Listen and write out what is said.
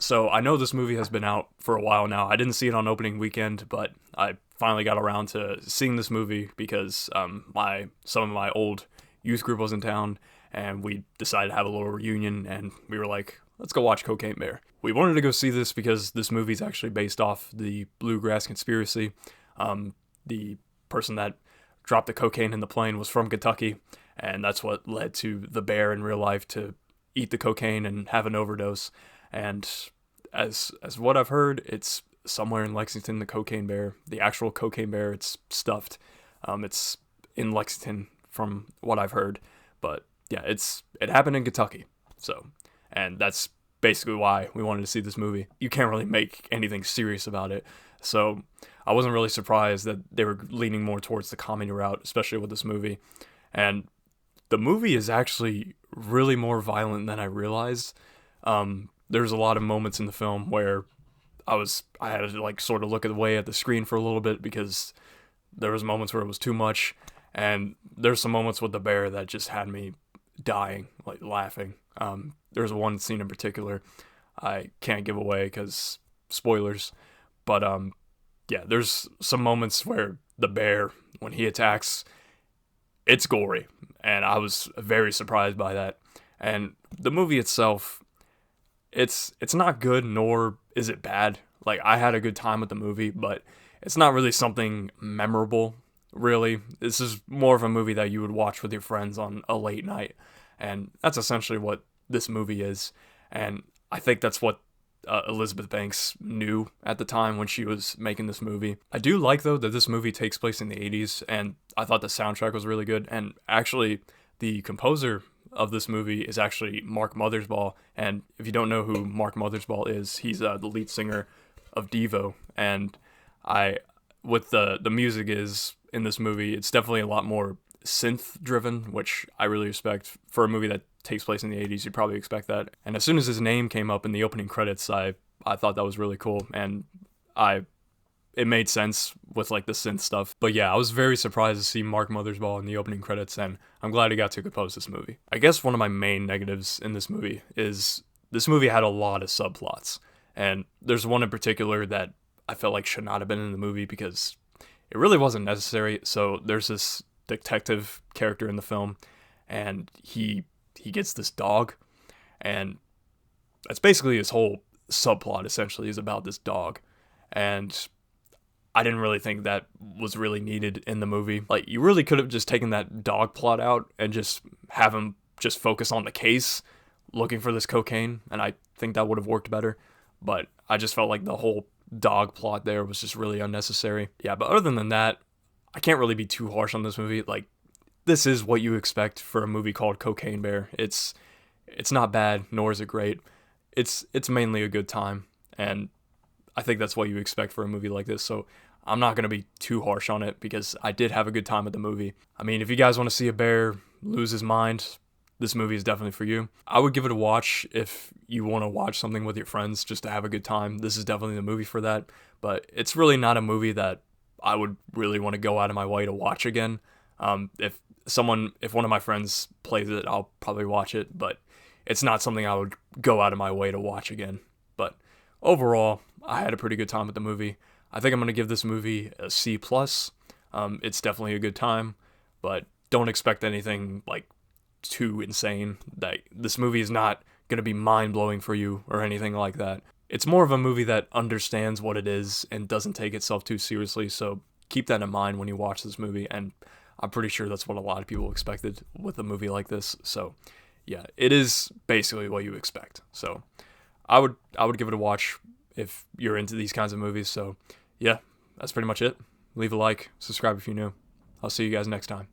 So I know this movie has been out for a while now. I didn't see it on opening weekend, but I finally got around to seeing this movie because my some of my old youth group was in town, and we decided to have a little reunion, and we were like, let's go watch Cocaine Bear. We wanted to go see this because this movie is actually based off the Bluegrass Conspiracy. The person that dropped the cocaine in the plane was from Kentucky, and that's what led to the bear in real life to eat the cocaine and have an overdose. And as what I've heard, it's somewhere in Lexington. The Cocaine Bear, the actual Cocaine Bear, it's stuffed. It's in Lexington from what I've heard, but yeah, it happened in Kentucky. So, and that's basically why we wanted to see this movie. You can't really make anything serious about it, so I wasn't really surprised that they were leaning more towards the comedy route, especially with this movie. And the movie is actually really more violent than I realized. There's a lot of moments in the film where I had to like sort of look away at the screen for a little bit because there was moments where it was too much, and there's some moments with the bear that just had me dying, like laughing. There's one scene in particular I can't give away because spoilers, but yeah, there's some moments where the bear, when he attacks, it's gory, and I was very surprised by that. And the movie itself, it's not good, nor is it bad. Like, I had a good time with the movie, but it's not really something memorable. Really, this is more of a movie that you would watch with your friends on a late night, and that's essentially what this movie is. And I think that's what Elizabeth Banks knew at the time when she was making this movie. I do like, though, that this movie takes place in the 80s, and I thought the soundtrack was really good. And actually, the composer of this movie is actually Mark Mothersbaugh. And if you don't know who Mark Mothersbaugh is, he's the lead singer of Devo. And I, with the music is in this movie, it's definitely a lot more synth driven, which I really respect for a movie that takes place in the 80s. You'd probably expect that. And as soon as his name came up in the opening credits, I thought that was really cool, and I it made sense with like the synth stuff. But yeah, I was very surprised to see Mark Mothersbaugh in the opening credits, and I'm glad he got to compose this movie. I guess one of my main negatives in this movie is this movie had a lot of subplots, and there's one in particular that I felt like should not have been in the movie because it really wasn't necessary. So there's this detective character in the film, and he gets this dog, and that's basically his whole subplot. Essentially, is about this dog, and I didn't really think that was really needed in the movie. Like, you really could have just taken that dog plot out and just have him just focus on the case looking for this cocaine, and I think that would have worked better. But I just felt like the whole dog plot there was just really unnecessary. Yeah, but other than that, I can't really be too harsh on this movie. Like, this is what you expect for a movie called Cocaine Bear. It's not bad, nor is it great. It's mainly a good time, and I think that's what you expect for a movie like this. So I'm not going to be too harsh on it because I did have a good time at the movie. I mean, if you guys want to see a bear lose his mind, this movie is definitely for you. I would give it a watch if you want to watch something with your friends just to have a good time. This is definitely the movie for that, but it's really not a movie that I would really want to go out of my way to watch again. If one of my friends plays it, I'll probably watch it, but it's not something I would go out of my way to watch again. But overall, I had a pretty good time with the movie. I think I'm gonna give this movie a C plus. It's definitely a good time, but don't expect anything like too insane. That this movie is not gonna be mind blowing for you or anything like that. It's more of a movie that understands what it is and doesn't take itself too seriously. So keep that in mind when you watch this movie. And I'm pretty sure that's what a lot of people expected with a movie like this. So yeah, it is basically what you expect. So I would give it a watch if you're into these kinds of movies. So yeah, that's pretty much it. Leave a like, subscribe if you're new. I'll see you guys next time.